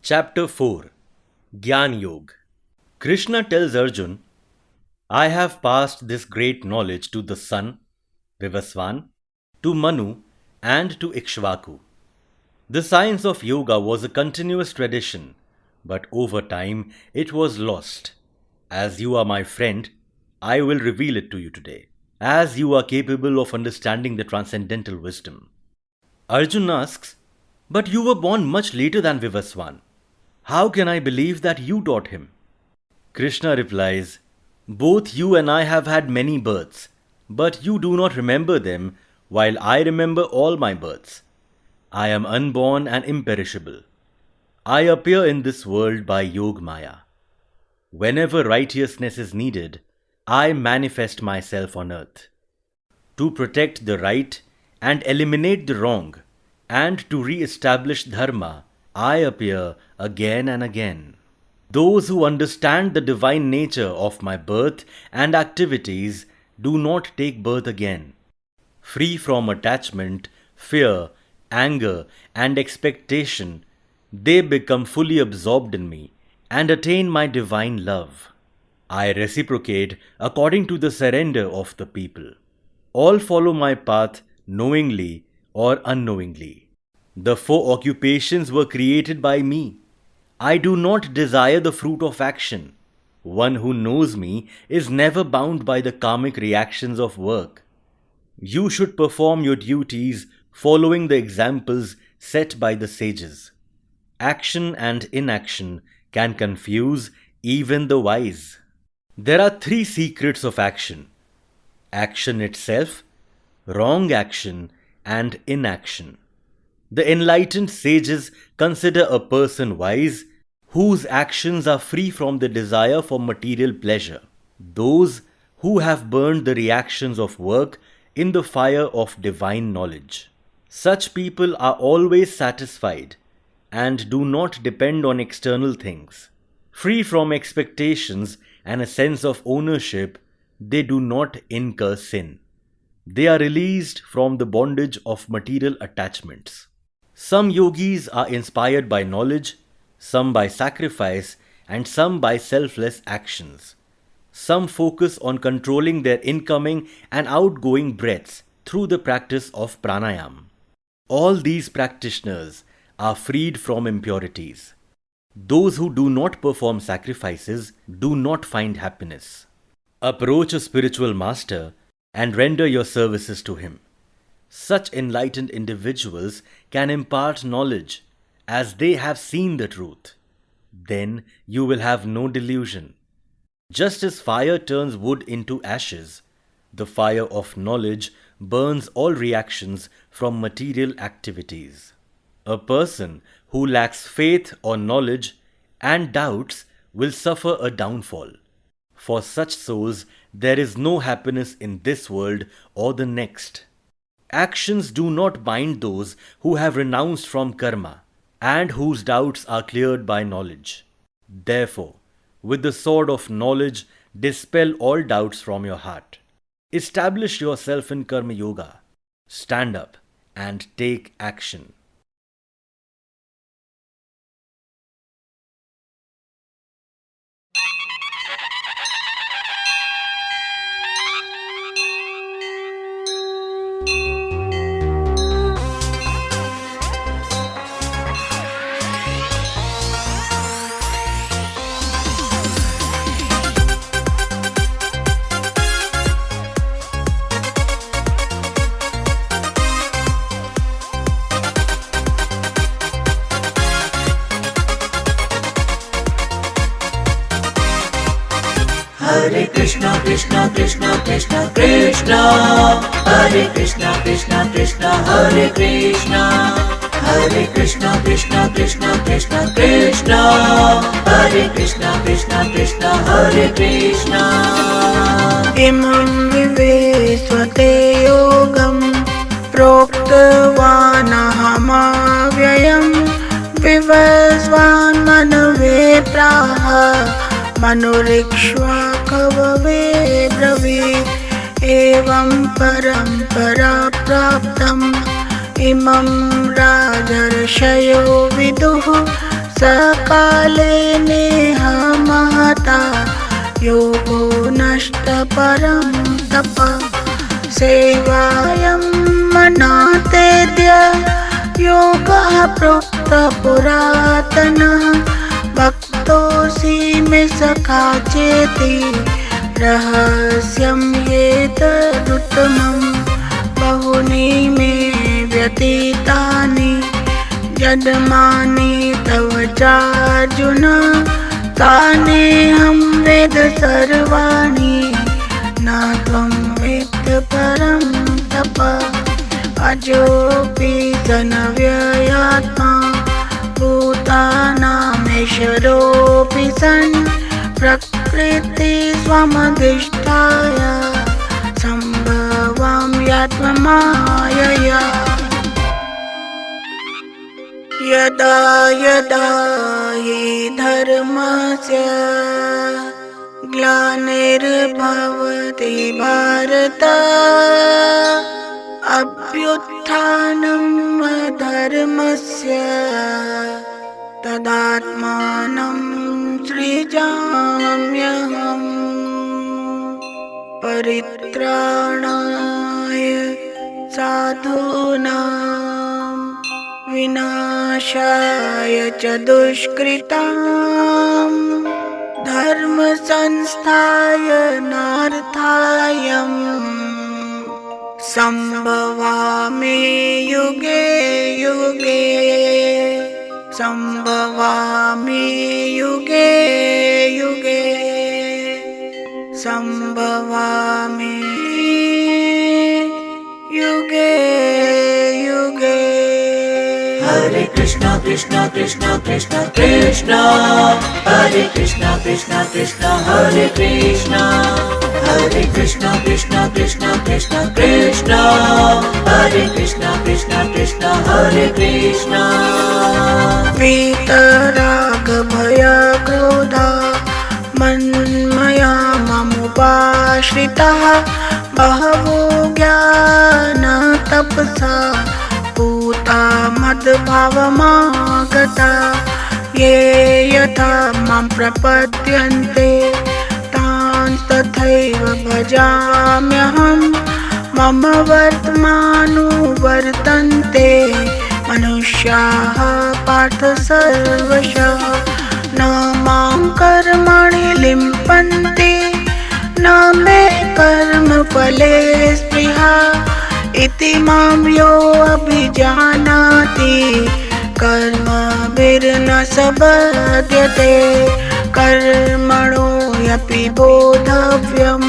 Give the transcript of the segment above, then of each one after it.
Chapter 4 Gyan Yog. Krishna tells Arjun, I have passed this great knowledge to the sun, Vivasvan, to Manu, and to Ikshvaku. The science of yoga was a continuous tradition, but over time it was lost. As you are my friend, I will reveal it to you today, as you are capable of understanding the transcendental wisdom. Arjun asks, but you were born much later than Vivasvan. How can I believe that you taught him? Krishna replies, both you and I have had many births, but you do not remember them, while I remember all my births. I am unborn and imperishable. I appear in this world by Yog Maya. Whenever righteousness is needed, I manifest myself on earth. To protect the right and eliminate the wrong, and to re-establish dharma, I appear again and again. Those who understand the divine nature of my birth and activities do not take birth again. Free from attachment, fear, anger, and expectation, they become fully absorbed in me and attain my divine love. I reciprocate according to the surrender of the people. All follow my path knowingly or unknowingly. The four occupations were created by me. I do not desire the fruit of action. One who knows me is never bound by the karmic reactions of work. You should perform your duties following the examples set by the sages. Action and inaction can confuse even the wise. There are three secrets of action: action itself, wrong action, and inaction. The enlightened sages consider a person wise whose actions are free from the desire for material pleasure, those who have burned the reactions of work in the fire of divine knowledge. Such people are always satisfied and do not depend on external things. Free from expectations and a sense of ownership, they do not incur sin. They are released from the bondage of material attachments. Some yogis are inspired by knowledge, some by sacrifice, and some by selfless actions. Some focus on controlling their incoming and outgoing breaths through the practice of pranayama. All these practitioners are freed from impurities. Those who do not perform sacrifices do not find happiness. Approach a spiritual master and render your services to him. Such enlightened individuals can impart knowledge as they have seen the truth. Then you will have no delusion. Just as fire turns wood into ashes, the fire of knowledge burns all reactions from material activities. A person who lacks faith or knowledge and doubts will suffer a downfall. For such souls, there is no happiness in this world or the next. Actions do not bind those who have renounced from karma and whose doubts are cleared by knowledge. Therefore, with the sword of knowledge, dispel all doubts from your heart. Establish yourself in Karma Yoga. Stand up and take action. Hare Krishna, Krishna Krishna, Krishna Krishna, Hare Krishna, Krishna Krishna, Hare Krishna, Hare Krishna, Krishna Krishna, Krishna Krishna, Hare Krishna, Krishna Krishna, Hare Krishna. Imam vivesvate yogam proktavanahamāvyayam vivasvan manave praha manurikshvakavave bravit evam parampara praptam imam rajarshayo viduh सकाले नेह महता योगो नष्ट परं तप सेवायं मनातेद्य योगः प्रोक्त पुरातनः भक्तोऽसि मे सखा चेति रहस्यं एतदुत्तमम् बहुनि मे व्यतीतानि जन्मानि तव चार्जुन तानेऽहं वेद सर्वाणि न त्वं वेत्थ परं तप अजोऽपि सनव्ययात्मा भूतानामीश्वरोऽपि सन् प्रकृति स्वमधिष्ठाय सम्भवाम्यात्ममायया यदा यदा हि धर्मस्य ग्लानिर्भवति भारत अभ्युत्थानम् अधर्मस्य तदात्मानं सृजाम्यहम् परित्राणाय साधूनां विनाशाय च दुष्कृतां धर्मसंस्थापनार्थायम् सम्भवामि युगे युगे सम्भवामि युगे युगे सम्भवामि युगे युगे। हरे कृष्णा कृष्णा कृष्णा कृष्णा कृष्णा हरे कृष्णा कृष्णा कृष्णा हरे कृष्णा हरे कृष्णा कृष्णा कृष्णा कृष्णा कृष्णा हरे कृष्णा कृष्णा कृष्णा हरे कृष्णा। वीतराग भय क्रोधा मन्मया ममुपाश्रिताः बहवो ज्ञान तपसा पूता मद्भावमागता ये यथा मां प्रपद्यन्ते तान् तथैव भजाम्यहम् मम वर्तमानुवर्तन्ते मनुष्याः पार्थ सर्वशः न मां कर्माणि लिम्पन्ति न मे कर्मफले स्पृहा इति मां यो अभिजानाति कर्मभिर्न स बध्यते कर्मणो ह्यपि बोद्धव्यं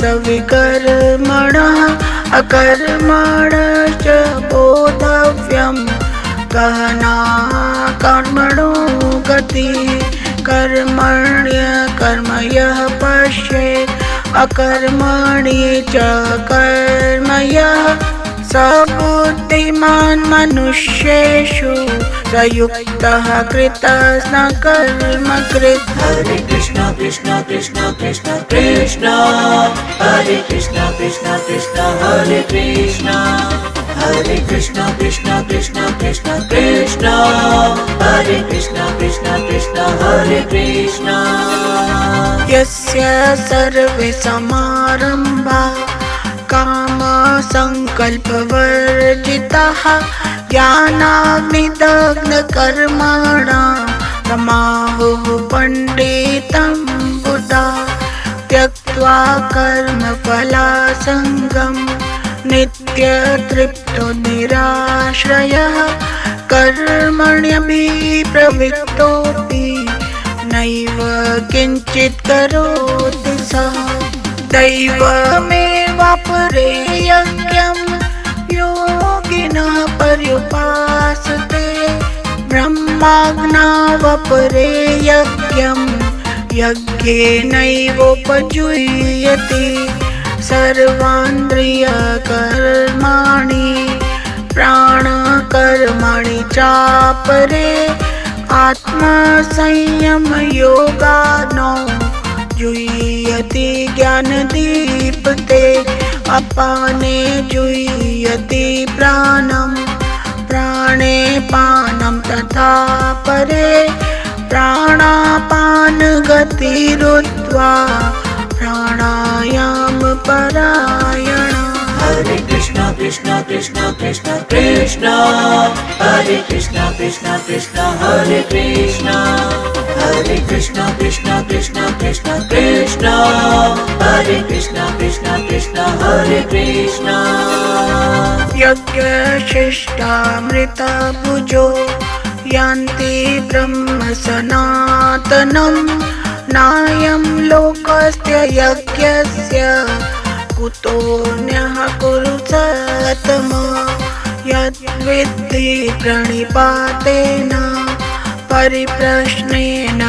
सविकर्मणः अकर्मणश्च बोद्धव्यं गहना कर्मणो गतिः कर्मण्यकर्म यः पश्येत् अकर्मणि च कर्म यः स बुद्धिमान् मनुष्येषु स युक्तः कृतस्न कर्म कृत्। हरे कृष्णा कृष्णा कृष्णा कृष्णा कृष्णा हरे कृष्णा कृष्णा कृष्णा हरे कृष्णा हरे कृष्णा कृष्णा कृष्णा कृष्णा कृष्णा हरे कृष्णा कृष्णा कृष्णा हरे कृष्णा। यस्य सर्वे समारम्भा काम संकल्पवर्जिताः ज्ञानाग्निदग्धकर्माणां समाहुः पण्डितं बुधा त्यक्त्वा कर्मफलासङ्गं नित्यतृप्तो निराश्रयः कर्मण्यभिप्रवृत्तोऽपि नैव किञ्चित् करोति सः दैवमेवापरे यज्ञं योगिनः पर्युपासते ब्रह्माज्ञावपरे यज्ञं यज्ञेनैवोपजुह्यते सर्वान्द्रियकर्माणि प्राणकर्माणि चापरे आत्मसंयमयोगाग्नौ जुह्यति ज्ञानदीप्ते अपाने जुह्यति प्राणं प्राणे पानं तथा परे प्राणापान गतिरुद्ध्वा प्राणायाम परायण। हरे कृष्णा कृष्णा कृष्णा कृष्णा कृष्णा हरे कृष्णा कृष्णा कृष्णा हरे कृष्णा हरे कृष्णा कृष्णा कृष्णा कृष्णा कृष्णा हरे कृष्णा कृष्णा कृष्णा हरे कृष्णा। यज्ञशिष्टामृतभुजो यान्ति ब्रह्म सनातनं नायं लोकस्य यज्ञस्य कुतोऽन्यः कुरु सत्तमा। यद्विद्धि प्रणिपातेन परिप्रश्नेन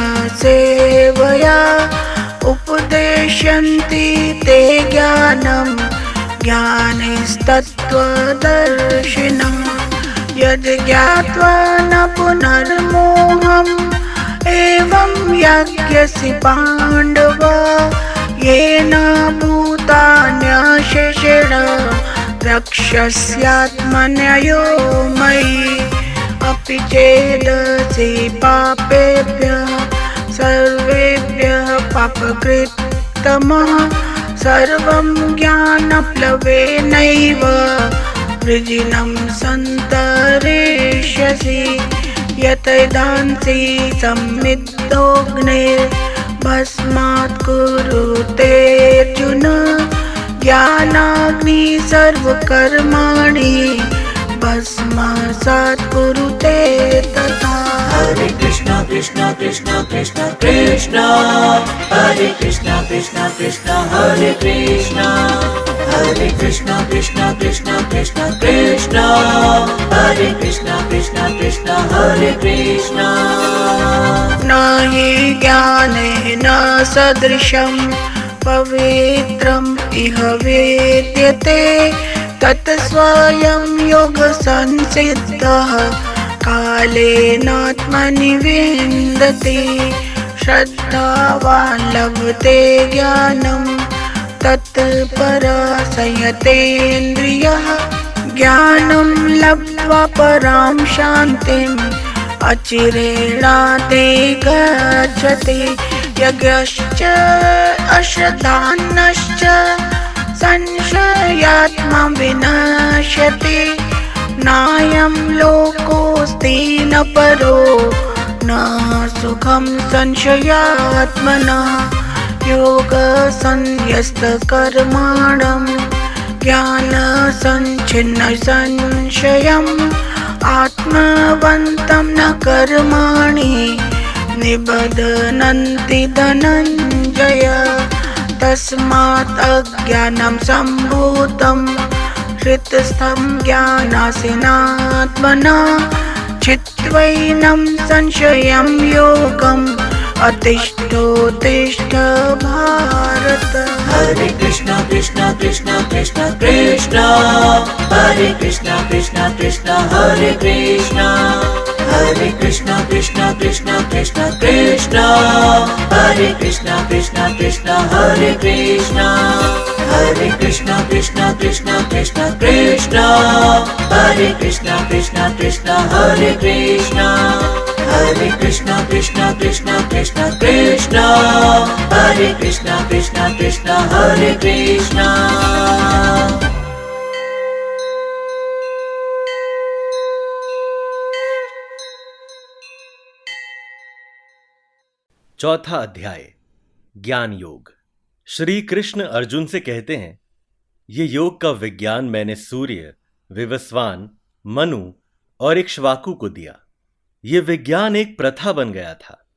सेवया उपदेशन्ति ते ज्ञानं ज्ञानिस्तत्त्वदर्शिनः। यद् ज्ञात्वा न पुनर्मोहम् एवं यज्ञसि पाण्डव येन भूतान्यशेषेण रक्षस्यात्मन्यो मयि। अपि चेदसि पापेभ्यः सर्वेभ्यः पापकृत्तमः सर्वं ज्ञानप्लवेनैव वृजिनं सन्तरिष्यसि। यतैधांसि सम्मिद्धोऽग्निर्भस्मात् कुरुतेऽर्जुन ज्ञानाग्निः सर्वकर्माणि भस्मसात् कुरुते तथा। हरे कृष्णा कृष्णा कृष्णा कृष्णा कृष्णा हरे कृष्णा कृष्णा कृष्णा हरे कृष्णा हरे कृष्णा कृष्णा कृष्णा कृष्णा कृष्णा हरे कृष्णा कृष्णा कृष्णा हरे कृष्णा। न हि ज्ञानेन सदृशं पवित्रम् इह वेद्यते तत् स्वयं योगसंसिद्धः कालेनात्मनि विन्दति। श्रद्धावान् लभते ज्ञानं तत्परासयतेन्द्रियः ज्ञानं लब्ध्वा परां शान्तिम् अचिरेणाते गच्छति। यज्ञश्च अश्रद्धानश्च संशयात्मा विनश्यति। नायं लोकोऽस्ति न परो न सुखं संशयात्मनः। योगसंन्यस्तकर्माणं ज्ञानसञ्छिन्न संशयम् आत्मवन्तं न कर्माणि निबध्नन्ति धनञ्जय। तस्मात् अज्ञानं सम्भूतं हृतस्थं ज्ञानासीनात्मना चित्वैनं संशयं योगम् अतिष्ठोत्तिष्ठ भारत। हरे कृष्णा कृष्णा कृष्णा कृष्णा कृष्णा हरे कृष्णा कृष्णा कृष्णा हरे कृष्णा हरे कृष्णा कृष्णा कृष्णा कृष्णा कृष्णा हरे कृष्णा कृष्णा कृष्णा हरे कृष्णा हरे कृष्णा कृष्णा कृष्णा कृष्णा कृष्णा हरे कृष्णा कृष्णा कृष्णा हरे कृष्णा हरे कृष्णा कृष्णा कृष्णा कृष्णा कृष्णा हरे कृष्णा कृष्णा कृष्णा हरे कृष्णा। चौथा अध्याय ज्ञान योग। श्री कृष्ण अर्जुन से कहते हैं, ये योग का विज्ञान मैंने सूर्य, विवस्वान, मनु और इक्ष्वाकु को दिया। ये विज्ञान एक प्रथा बन गया था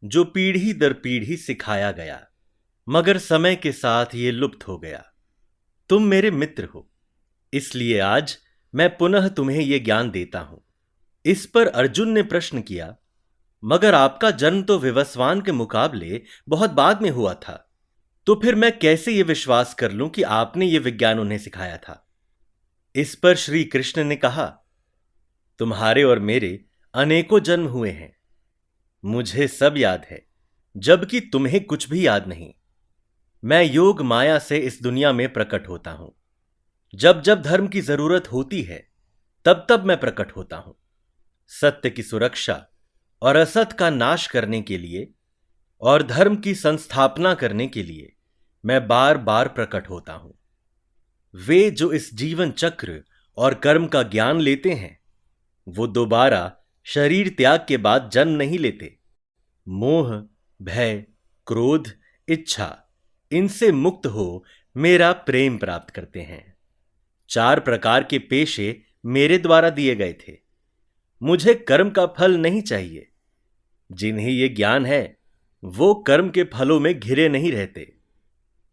जो पीढ़ी दर पीढ़ी सिखाया गया, मगर समय के साथ ये लुप्त हो गया। तुम मेरे मित्र हो, इसलिए आज मैं पुनः तुम्हें यह ज्ञान देता हूं। इस पर अर्जुन ने प्रश्न किया, मगर आपका जन्म तो विवस्वान के मुकाबले बहुत बाद में हुआ था, तो फिर मैं कैसे ये विश्वास कर लूं कि आपने ये विज्ञान उन्हें सिखाया था। इस पर श्री कृष्ण ने कहा, तुम्हारे और मेरे अनेकों जन्म हुए हैं, मुझे सब याद है, जबकि तुम्हें कुछ भी याद नहीं। मैं योग माया से इस दुनिया में प्रकट होता हूं। जब जब धर्म की जरूरत होती है तब तब मैं प्रकट होता हूं। सत्य की सुरक्षा और असत का नाश करने के लिए और धर्म की संस्थापना करने के लिए मैं बार बार प्रकट होता हूं। वे जो इस जीवन चक्र और कर्म का ज्ञान लेते हैं, वो दोबारा शरीर त्याग के बाद जन्म नहीं लेते। मोह, भय, क्रोध, इच्छा, इनसे मुक्त हो मेरा प्रेम प्राप्त करते हैं। 4 प्रकार के पेशे मेरे द्वारा दिए गए थे। मुझे कर्म का फल नहीं चाहिए। जिन्हें ये ज्ञान है वो कर्म के फलों में घिरे नहीं रहते।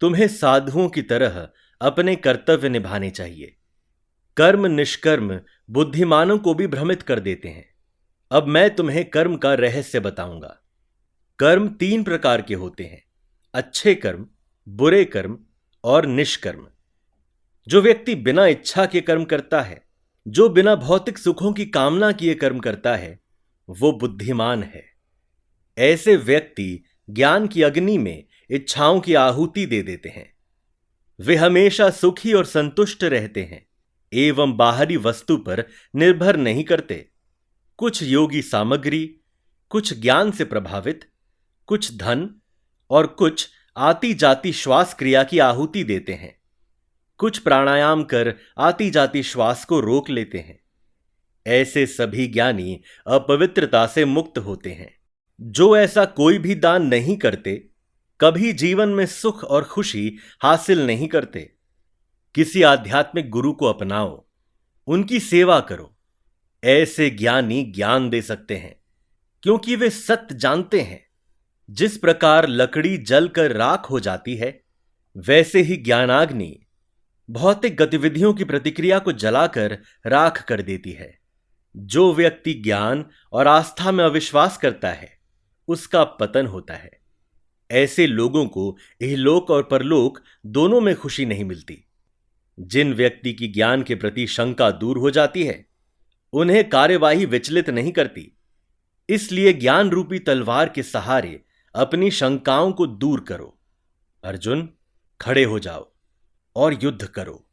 तुम्हें साधुओं की तरह अपने कर्तव्य निभाने चाहिए। कर्म निष्कर्म बुद्धिमानों को भी भ्रमित कर देते हैं। अब मैं तुम्हें कर्म का रहस्य बताऊंगा। कर्म 3 प्रकार के होते हैं, अच्छे कर्म, बुरे कर्म और निष्कर्म। जो व्यक्ति बिना इच्छा के कर्म करता है, जो बिना भौतिक सुखों की कामना किए कर्म करता है, वो बुद्धिमान है। ऐसे व्यक्ति ज्ञान की अग्नि में इच्छाओं की आहुति दे देते हैं। वे हमेशा सुखी और संतुष्ट रहते हैं एवं बाहरी वस्तु पर निर्भर नहीं करते। कुछ योगी सामग्री, कुछ ज्ञान से प्रभावित, कुछ धन और कुछ आती जाती श्वास क्रिया की आहुति देते हैं। कुछ प्राणायाम कर आती जाती श्वास को रोक लेते हैं। ऐसे सभी ज्ञानी अपवित्रता से मुक्त होते हैं। जो ऐसा कोई भी दान नहीं करते, कभी जीवन में सुख और खुशी हासिल नहीं करते। किसी आध्यात्मिक गुरु को अपनाओ, उनकी सेवा करो। ऐसे ज्ञानी ज्ञान दे सकते हैं, क्योंकि वे सत्य जानते हैं। जिस प्रकार लकड़ी जलकर राख हो जाती है, वैसे ही ज्ञानाग्नि भौतिक गतिविधियों की प्रतिक्रिया को जलाकर राख कर देती है। जो व्यक्ति ज्ञान और आस्था में अविश्वास करता है, उसका पतन होता है। ऐसे लोगों को इहलोक और परलोक दोनों में खुशी नहीं मिलती। जिन व्यक्ति की ज्ञान के प्रति शंका दूर हो जाती है, उन्हें कार्यवाही विचलित नहीं करती। इसलिए ज्ञान रूपी तलवार के सहारे अपनी शंकाओं को दूर करो। अर्जुन, खड़े हो जाओ और युद्ध करो।